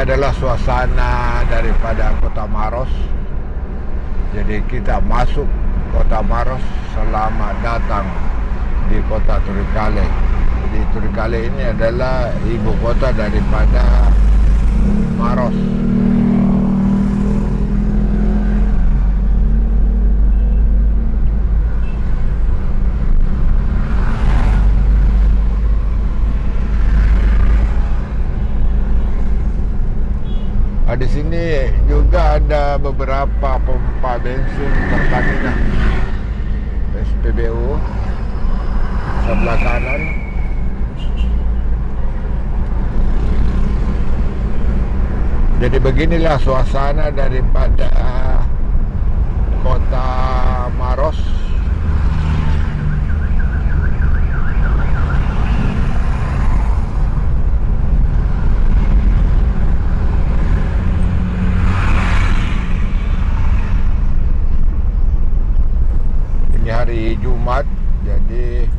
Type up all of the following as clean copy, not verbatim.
adalah suasana daripada Kota Maros. Jadi kita masuk Kota Maros. Selamat datang di Kota Turikale. Jadi Turikale ini adalah ibu kota daripada Maros. Di sini juga ada beberapa pompa bensin Pertamina, SPBU sebelah kanan. Jadi beginilah suasana daripada Kota Maros. Ini hari Jumat, jadi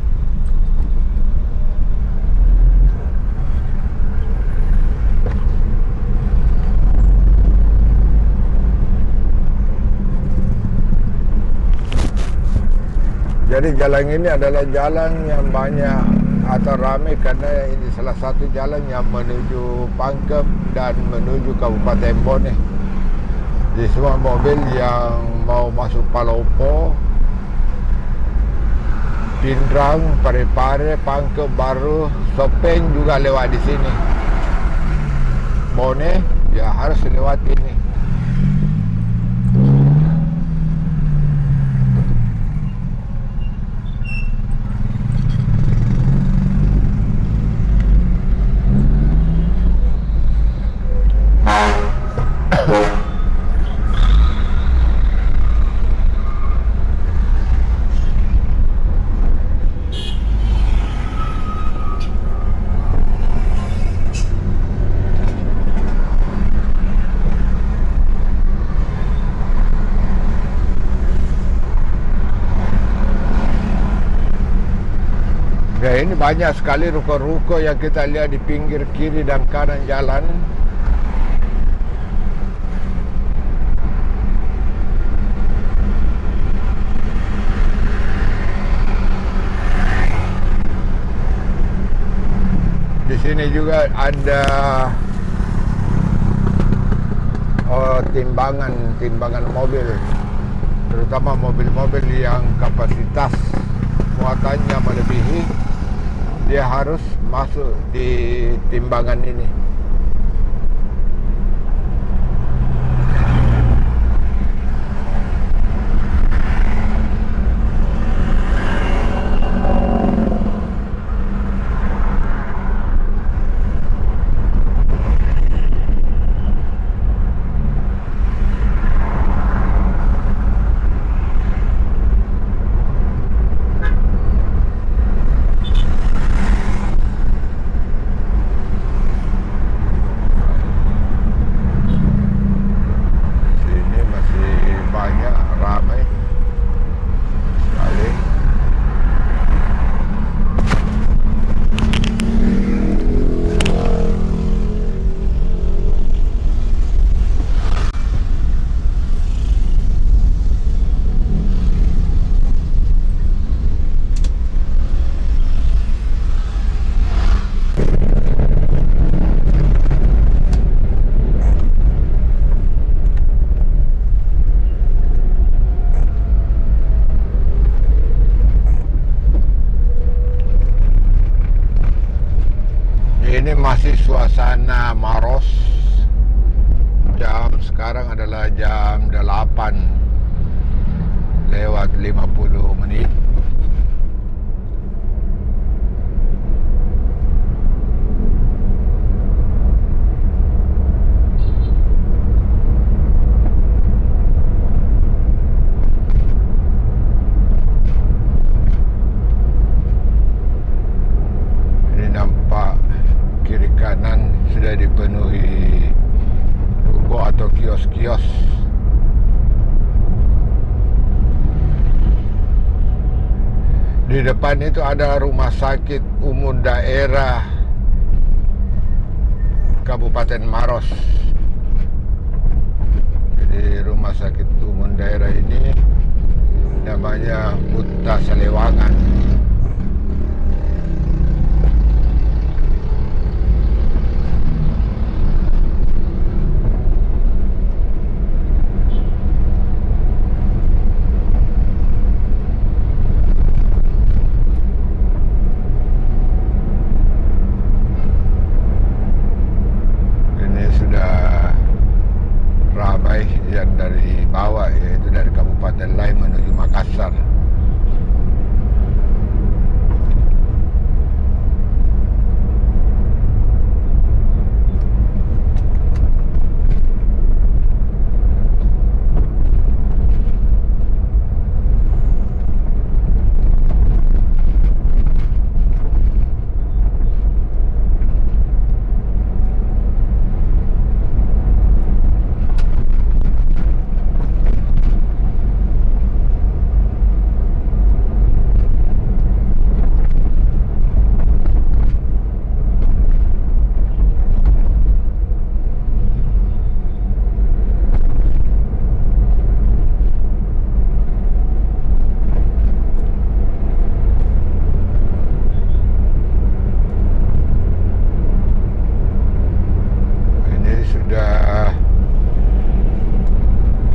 jalan ini adalah jalan yang banyak atau ramai karena ini salah satu jalan yang menuju Pangkep dan menuju Kabupaten Bone. Jadi semua mobil yang mau masuk Palopo, Pindrang, Parepare, Pangkep Baru, Sopeng juga lewat di sini. Bone ya harus lewat ini. Ya, ini banyak sekali ruko-ruko yang kita lihat di pinggir kiri dan kanan jalan. Di sini juga ada timbangan mobil, terutama mobil-mobil yang kapasitas muatannya melebihi. Dia harus masuk di timbangan ini. Ini masih suasana Maros. Jam sekarang adalah jam 8:50. Ini nampak kiri kanan sudah dipenuhi ruko atau kios-kios. Di depan itu ada rumah sakit umum daerah Kabupaten Maros. Jadi rumah sakit umum daerah ini namanya Huta Salewangan. Yang dari bawah, yaitu dari kabupaten lain menuju Makassar.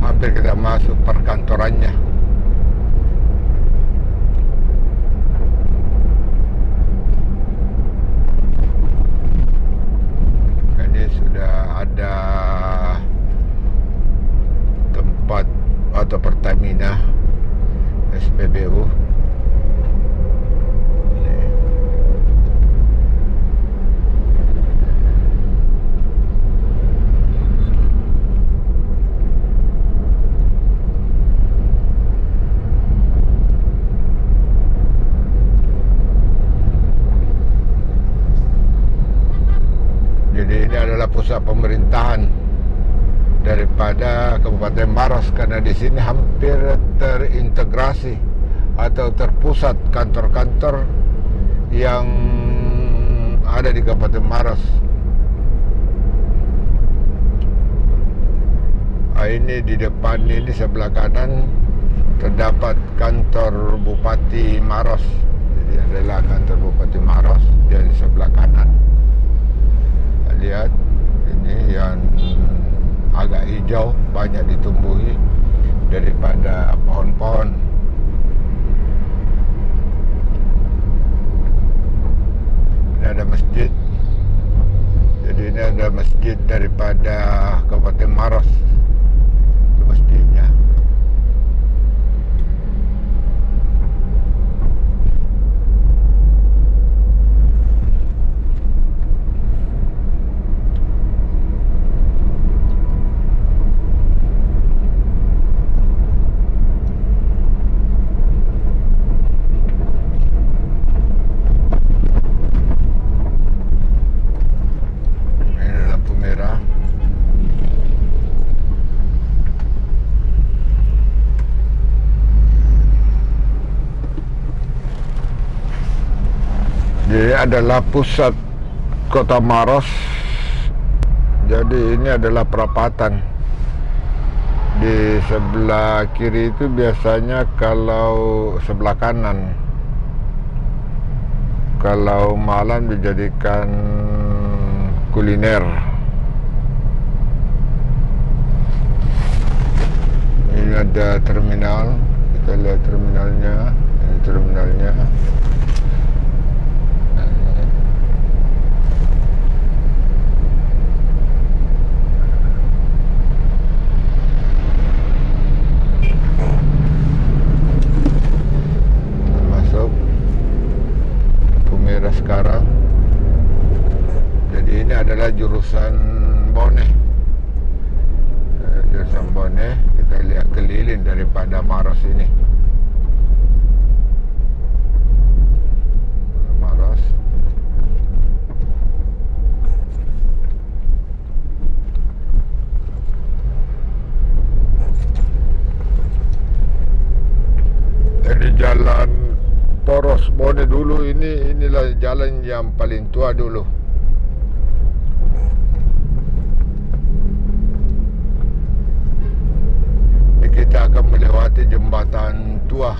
Hampir kita masuk perkantorannya. Ini sudah ada tempat atau Pertamina SPBU. Jadi ini adalah pusat pemerintahan daripada Kabupaten Maros, karena di sini hampir terintegrasi atau terpusat kantor-kantor yang ada di Kabupaten Maros. Ini di depan ini sebelah kanan terdapat kantor Bupati Maros. Jadi adalah kantor Bupati Maros dan di sebelah kanan. Lihat ini yang agak hijau, banyak ditumbuhi daripada pohon-pohon. Ini ada masjid. Jadi ini ada masjid daripada Kabupaten Maros. Itu masjidnya. Jadi adalah pusat kota Maros. Jadi ini adalah perapatan. Di sebelah kiri itu biasanya kalau sebelah kanan, kalau malam dijadikan kuliner. Ini ada terminal, kita lihat terminalnya. Ini terminalnya. Sekarang, jadi ini adalah jurusan Bone. Jurusan Bone, kita lihat keliling daripada Maros ini. Maros. Jadi jalan Poros Bone dulu inilah jalan yang paling tua dulu. tua.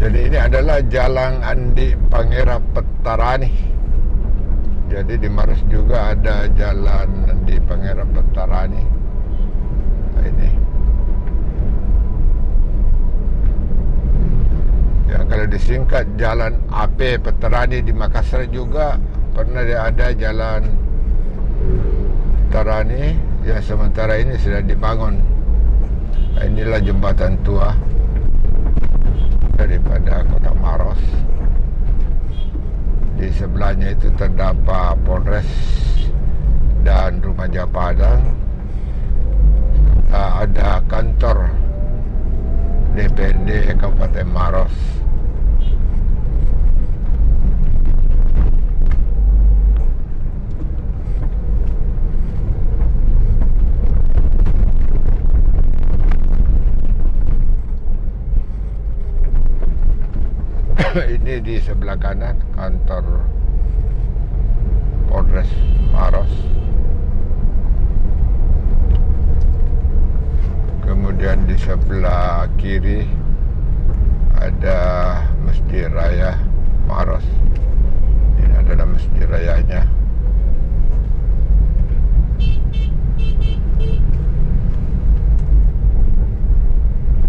Jadi ini adalah Jalan Andi Pangerap Pettarani. Jadi di Maros juga ada Jalan Andi Pangerap Pettarani. Nah, ini. Ya, kalau disingkat Jalan AP Pettarani di Makassar juga pernah ada Jalan Pettarani. Ya, sementara ini sudah dibangun. Nah, inilah jembatan tua daripada Kota Maros. Di sebelahnya itu terdapat Polres dan Rumah Padang. Ada kantor DPRD Kabupaten Maros. Ini di sebelah kanan kantor Polres Maros. Kemudian di sebelah kiri ada Masjid Raya Maros. Ini adalah Masjid Rayanya.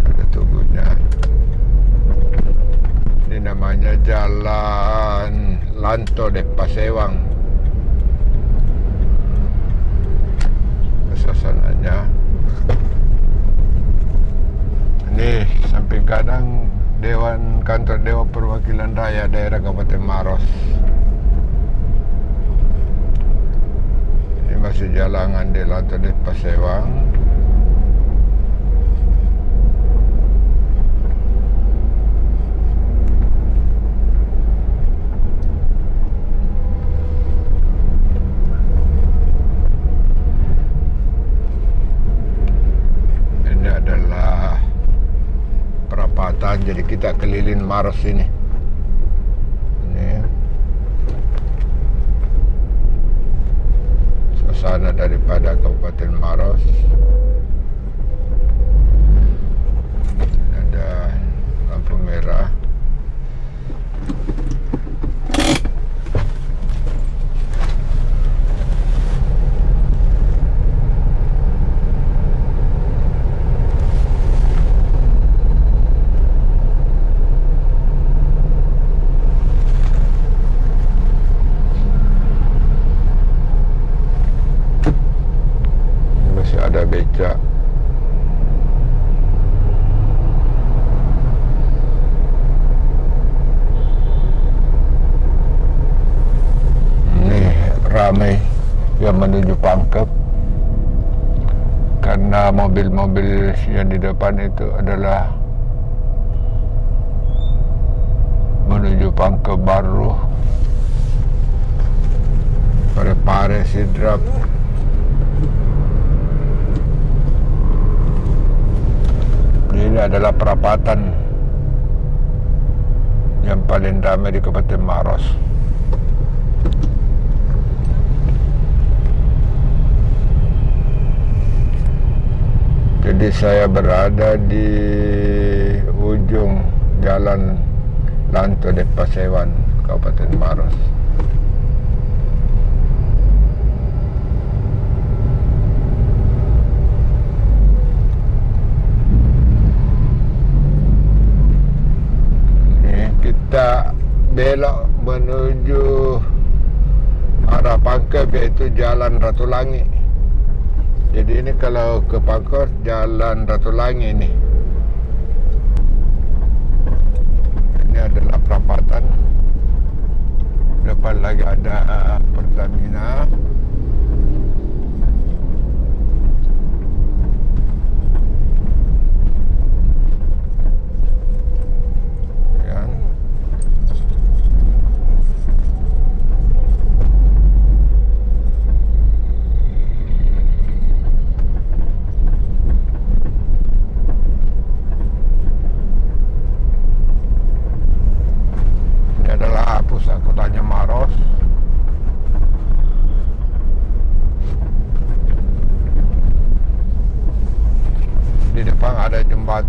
Ada tubuhnya. Ini namanya Jalan Lanto de Pasewang. Suasananya. Ini samping kanan kantor Dewan Perwakilan Rakyat Daerah Kabupaten Maros. Ini masih Jalan Andi Lanto de Pasewang. Jadi kita keliling Maros ini. Ini suasana daripada Kabupaten Maros. Ada lampu merah. Ada becak. Ini ramai yang menuju Pangkep karena mobil-mobil yang di depan itu adalah menuju Pangkep Baru, Parepare, Sidrap. Ini adalah perapatan yang paling ramai di Kabupaten Maros. Jadi saya berada di ujung Jalan Lanto de Pasewang, Kabupaten Maros. Kita belok menuju arah Pangkep, iaitu Jalan Ratulangi. Jadi ini kalau ke Pangkep Jalan Ratulangi ini. Ini adalah perapatan. Depan lagi ada Pertamina.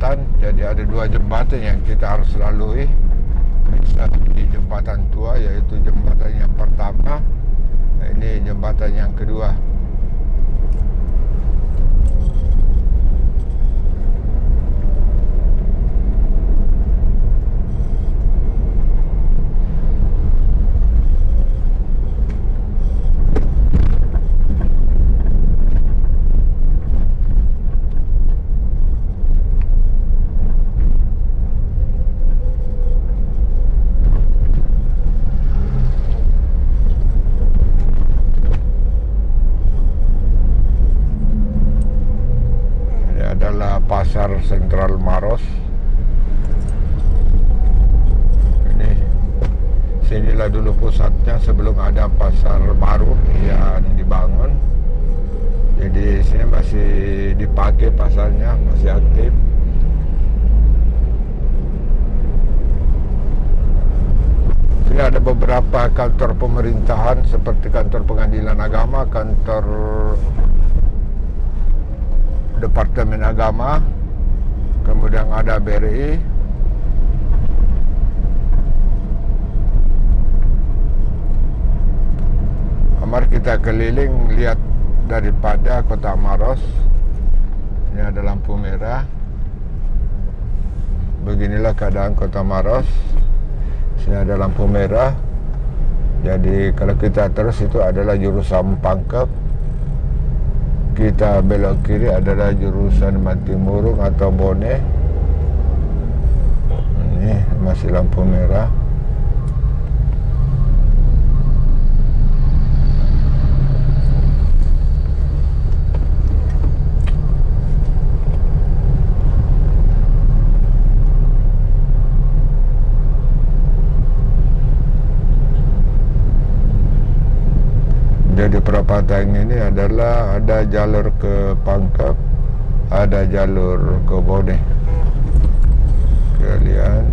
jembatan. Jadi ada 2 jembatan yang kita harus lalui. Bisa di jembatan tua, yaitu jembatan yang pertama. Ini jembatan yang kedua. Pasar Sentral Maros. Ini sinilah dulu pusatnya sebelum ada pasar baru yang dibangun. Jadi sini masih dipakai pasarnya, masih aktif. Sini ada beberapa kantor pemerintahan seperti kantor pengadilan agama, kantor Departemen Agama, kemudian ada BRI, mari kita keliling lihat daripada Kota Maros. Ini ada lampu merah. Beginilah keadaan Kota Maros. Sini ada lampu merah. Jadi kalau kita terus itu adalah jurusan Pangkep. Kita belok kiri adalah jurusan Mantimurung atau Bone. Ini masih lampu merah. Jadi perapatan ini adalah ada jalur ke Pangkep, ada jalur ke Bone. Kalian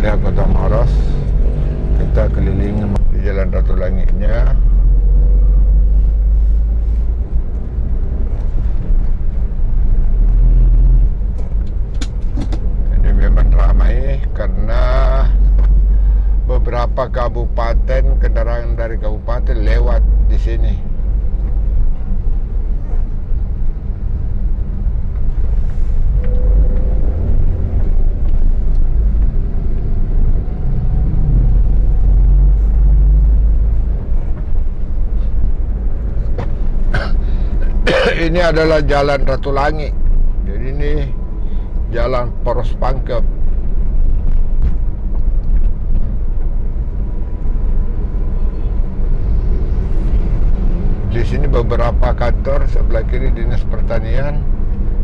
lihat Kota Maros. Kita keliling di Jalan Ratu Langitnya. Ini memang ramai karena beberapa kabupaten, kendaraan dari kabupaten lewat di sini. Ini adalah Jalan Ratu Langit. Jadi ini Jalan Poros Pangkep. Di sini beberapa kantor, sebelah kiri Dinas Pertanian,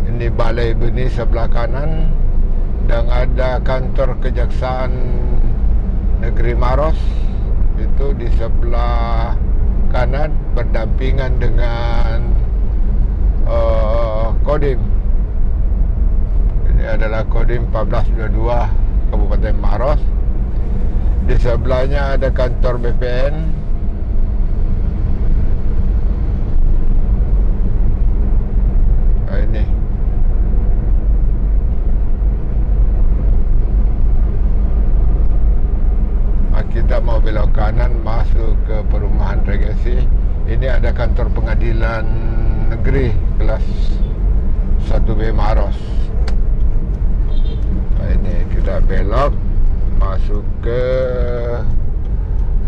ini Balai Benih sebelah kanan, dan ada kantor Kejaksaan Negeri Maros itu di sebelah kanan berdampingan dengan Kodim. Ini adalah Kodim 1422 Kabupaten Maros. Di sebelahnya ada kantor BPN. Ini kita mau belok kanan masuk ke perumahan Regensi. Ini ada kantor pengadilan negeri kelas 1B Maros. Ini kita belok masuk ke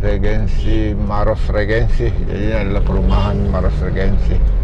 Regensi, Maros Regensi. Jadi ini adalah perumahan Maros Regensi.